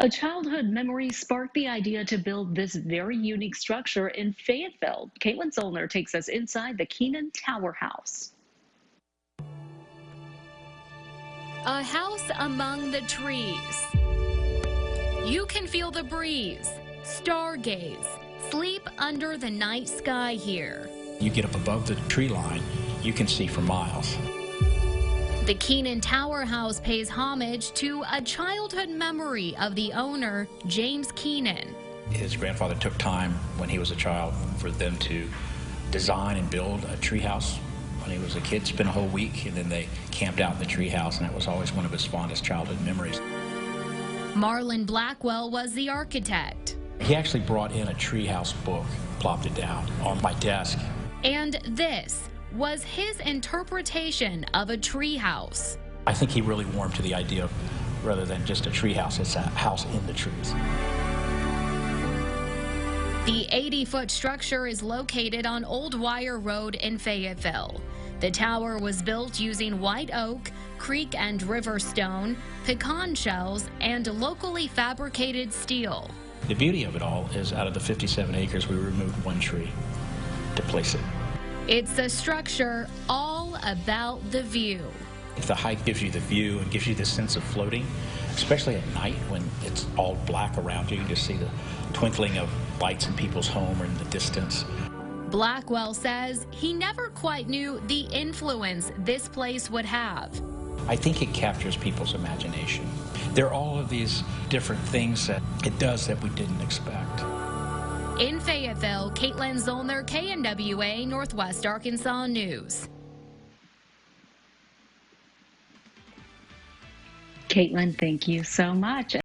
A childhood memory sparked the idea to build this very unique structure in Fayetteville. Caitlin Zollner takes us inside the Keenan TowerHouse. A house among the trees. You can feel the breeze, stargaze, sleep under the night sky here. You get up above the tree line, you can see for miles. The Keenan TowerHouse pays homage to a childhood memory of the owner, James Keenan. His grandfather took time when he was a child for them to design and build a treehouse. When he was a kid, spent a whole week, and then they camped out in the treehouse, and that was always one of his fondest childhood memories. Marlon Blackwell was the architect. He actually brought in a treehouse book, plopped it down on my desk. And this was his interpretation of a treehouse. I think he really warmed to the idea of, rather than just a treehouse, it's a house in the trees. The 80-foot structure is located on Old Wire Road in Fayetteville. The tower was built using white oak, creek and river stone, pecan shells, and locally fabricated steel. The beauty of it all is out of the 57 acres, we removed one tree to place it. It's a structure all about the view. If the height gives you the view and gives you the sense of floating, especially at night when it's all black around you, you just see the twinkling of lights in people's home or in the distance. Blackwell says he never quite knew the influence this place would have. I think it captures people's imagination. There are all of these different things that it does that we didn't expect. In Fayetteville, Caitlin Zollner, KNWA Northwest Arkansas News. Caitlin, thank you so much.